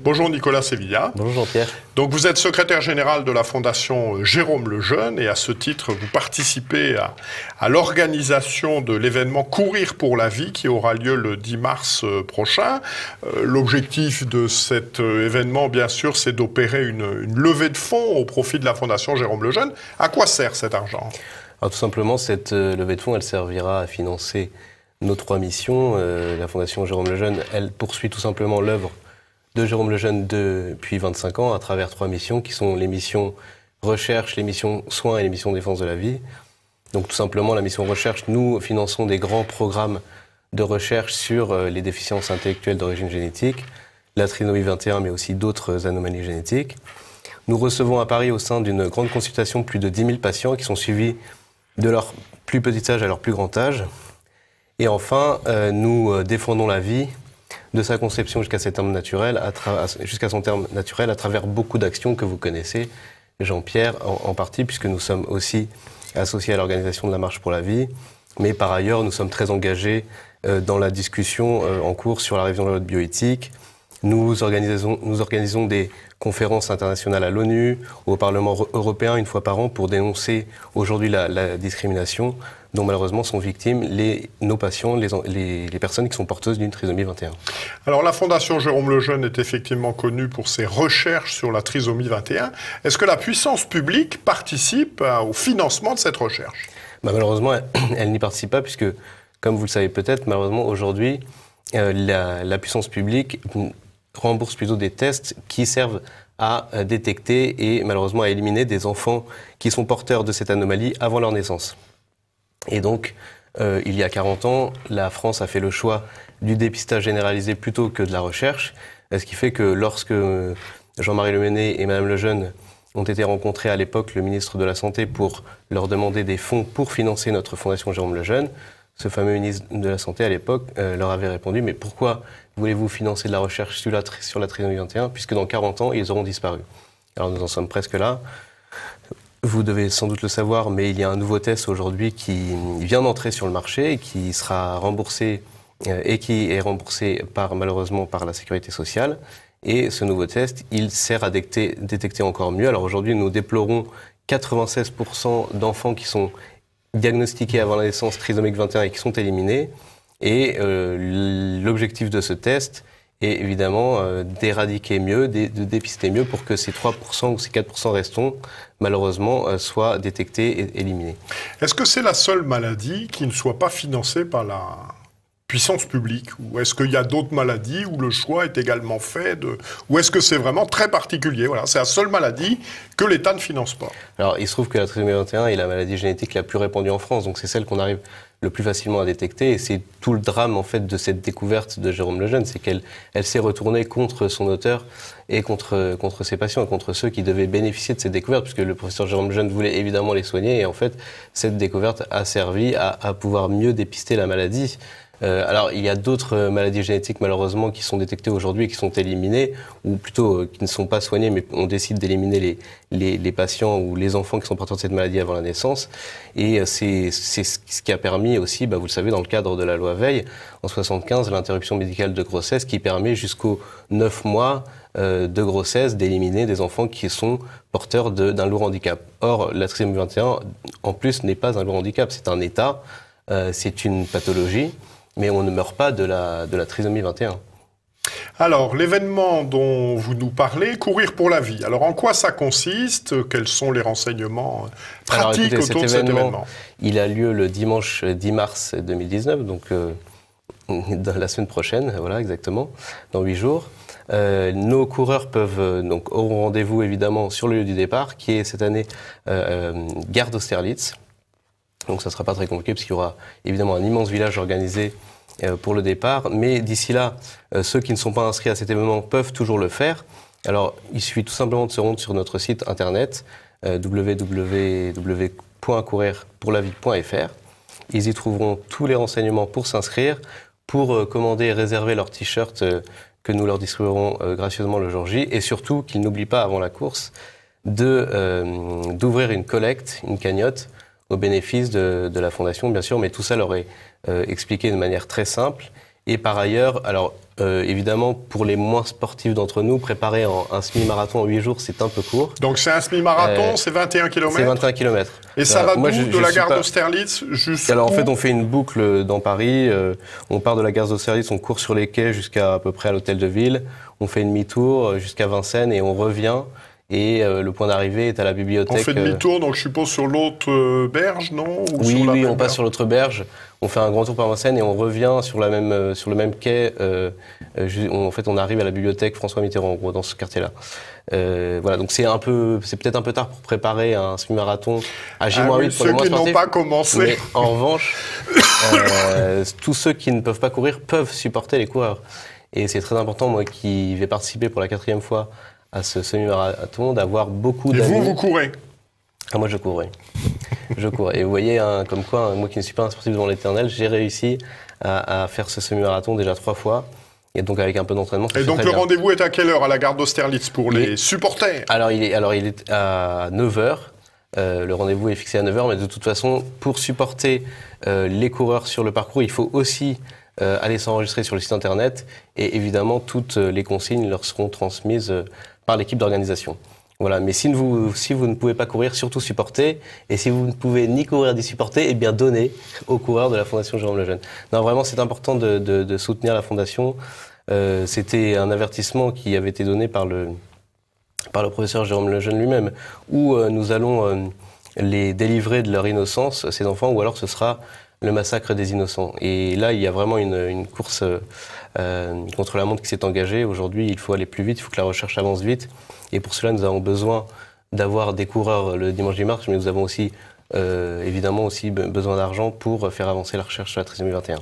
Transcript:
Bonjour Nicolas Sevilla. Bonjour Jean-Pierre. Donc vous êtes secrétaire général de la Fondation Jérôme Lejeune et à ce titre vous participez à l'organisation de l'événement Courir pour la vie qui aura lieu le 10 mars prochain. L'objectif de cet événement bien sûr c'est d'opérer une levée de fonds au profit de la Fondation Jérôme Lejeune. À quoi sert cet argent? Alors, tout simplement cette levée de fonds elle servira à financer nos trois missions. La Fondation Jérôme Lejeune elle poursuit tout simplement l'œuvre de Jérôme Lejeune depuis 25 ans à travers trois missions qui sont les missions recherche, les missions soins et les missions défense de la vie. Donc tout simplement la mission recherche, nous finançons des grands programmes de recherche sur les déficiences intellectuelles d'origine génétique, la trisomie 21 mais aussi d'autres anomalies génétiques. Nous recevons à Paris au sein d'une grande consultation plus de 10 000 patients qui sont suivis de leur plus petit âge à leur plus grand âge. Et enfin, nous défendons la vie de sa conception jusqu'à son terme naturel, à travers beaucoup d'actions que vous connaissez, Jean-Pierre, en partie, puisque nous sommes aussi associés à l'organisation de la Marche pour la vie. Mais par ailleurs, nous sommes très engagés dans la discussion en cours sur la révision de la loi de bioéthique. Nous organisons des conférences internationales à l'ONU, au Parlement européen, une fois par an, pour dénoncer aujourd'hui la discrimination dont malheureusement sont victimes nos patients, les personnes qui sont porteuses d'une trisomie 21. Alors la Fondation Jérôme Lejeune est effectivement connue pour ses recherches sur la trisomie 21. Est-ce que la puissance publique participe au financement de cette recherche? Malheureusement, elle n'y participe pas puisque, comme vous le savez peut-être, malheureusement aujourd'hui, la puissance publique rembourse plutôt des tests qui servent à détecter et malheureusement à éliminer des enfants qui sont porteurs de cette anomalie avant leur naissance. Et donc, il y a 40 ans, la France a fait le choix du dépistage généralisé plutôt que de la recherche, ce qui fait que lorsque Jean-Marie Lemenné et Madame Lejeune ont été rencontrés à l'époque, le ministre de la Santé, pour leur demander des fonds pour financer notre Fondation Jérôme Lejeune, ce fameux ministre de la Santé à l'époque leur avait répondu « Mais pourquoi voulez-vous financer de la recherche sur la trisomie 21 puisque dans 40 ans, ils auront disparu ?» Alors nous en sommes presque là. Vous devez sans doute le savoir, mais il y a un nouveau test aujourd'hui qui vient d'entrer sur le marché et qui sera remboursé et qui est remboursé malheureusement par la Sécurité sociale. Et ce nouveau test, il sert à détecter encore mieux. Alors aujourd'hui, nous déplorons 96% d'enfants qui sont diagnostiqués avant la naissance trisomique 21 et qui sont éliminés. Et l'objectif de ce test est évidemment d'éradiquer mieux, de dépister mieux pour que ces 3% ou ces 4% restants, malheureusement, soient détectés et éliminés. Est-ce que c'est la seule maladie qui ne soit pas financée par la puissance publique? Ou est-ce qu'il y a d'autres maladies où le choix est également fait ou est-ce que c'est vraiment très particulier? Voilà, c'est la seule maladie que l'État ne finance pas. Alors, il se trouve que la trisomie 21 est la maladie génétique la plus répandue en France, donc c'est celle qu'on arrive le plus facilement à détecter, et c'est tout le drame en fait de cette découverte de Jérôme Lejeune, c'est qu'elle s'est retournée contre son auteur et contre ses patients, et contre ceux qui devaient bénéficier de cette découverte, puisque le professeur Jérôme Lejeune voulait évidemment les soigner, et en fait cette découverte a servi à pouvoir mieux dépister la maladie. Alors, il y a d'autres maladies génétiques, malheureusement, qui sont détectées aujourd'hui et qui sont éliminées, ou plutôt qui ne sont pas soignées, mais on décide d'éliminer les patients ou les enfants qui sont porteurs de cette maladie avant la naissance. Et c'est ce qui a permis aussi, vous le savez, dans le cadre de la loi Veil, en 1975, l'interruption médicale de grossesse qui permet jusqu'aux 9 mois de grossesse d'éliminer des enfants qui sont porteurs d'un lourd handicap. Or, la trisomie 21, en plus, n'est pas un lourd handicap, c'est un état, c'est une pathologie. Mais on ne meurt pas de la trisomie 21. Alors, l'événement dont vous nous parlez, Courir pour la vie, alors en quoi ça consiste? Quels sont les renseignements pratiques autour de cet événement? Il a lieu le dimanche 10 mars 2019, donc dans la semaine prochaine, voilà exactement, dans 8 jours. Nos coureurs auront rendez-vous évidemment sur le lieu du départ, qui est cette année Gare d'Austerlitz. Donc ça ne sera pas très compliqué parce qu'il y aura évidemment un immense village organisé pour le départ. Mais d'ici là, ceux qui ne sont pas inscrits à cet événement peuvent toujours le faire. Alors il suffit tout simplement de se rendre sur notre site internet www.courirpourlavie.fr. Ils y trouveront tous les renseignements pour s'inscrire, pour commander et réserver leur t-shirt que nous leur distribuerons gracieusement le jour J. Et surtout qu'ils n'oublient pas avant la course d'ouvrir une collecte, une cagnotte, au bénéfice de la Fondation, bien sûr, mais tout ça leur est expliqué de manière très simple. Et par ailleurs, alors évidemment, pour les moins sportifs d'entre nous, préparer un semi-marathon en 8 jours, c'est un peu court. Donc c'est un semi-marathon, c'est 21 km? C'est 21 km. Et ça va d'où, de la gare d'Austerlitz jusqu'où? Alors en fait, on fait une boucle dans Paris. On part de la gare d'Austerlitz, on court sur les quais jusqu'à peu près à l'hôtel de ville. On fait demi-tour jusqu'à Vincennes et on revient. Et le point d'arrivée est à la bibliothèque. On fait demi-tour, donc je suppose sur l'autre berge, non? Ou oui, sur la oui, même on passe berge sur l'autre berge. On fait un grand tour par Vincennes et on revient sur le même quai. En fait, on arrive à la bibliothèque François Mitterrand, en gros, dans ce quartier-là. Voilà, donc c'est peut-être un peu tard pour préparer un semi-marathon à J-8 pour les moins sportifs. Ceux qui n'ont pas commencé. Mais en revanche, tous ceux qui ne peuvent pas courir peuvent supporter les coureurs. Et c'est très important, moi qui vais participer pour la 4e fois à ce semi-marathon, d'avoir beaucoup d'amis. Et vous courez? Ah, moi, je cours, oui. Je cours. Et vous voyez, hein, comme quoi, moi qui ne suis pas un sportif devant l'éternel, j'ai réussi à faire ce semi-marathon déjà 3 fois. Et donc, avec un peu d'entraînement, Et donc, le rendez-vous est à quelle heure à la gare d'Austerlitz pour les supporters? Alors, il est à 9h. Le rendez-vous est fixé à 9h, mais de toute façon, pour supporter les coureurs sur le parcours, il faut aussi aller s'enregistrer sur le site internet. Et évidemment, toutes les consignes leur seront transmises par l'équipe d'organisation. Voilà, mais si vous ne pouvez pas courir, surtout supporter. Et si vous ne pouvez ni courir ni supporter, eh bien donnez aux coureurs de la Fondation Jérôme Lejeune. Non, vraiment, c'est important de soutenir la Fondation. C'était un avertissement qui avait été donné par le professeur Jérôme Lejeune lui-même, où nous allons les délivrer de leur innocence, ces enfants, ou alors ce sera le massacre des innocents. Et là, il y a vraiment une course contre la montre qui s'est engagée. Aujourd'hui, il faut aller plus vite, il faut que la recherche avance vite. Et pour cela, nous avons besoin d'avoir des coureurs le dimanche 10 mars, mais nous avons aussi, évidemment, besoin d'argent pour faire avancer la recherche sur la trisomie 21.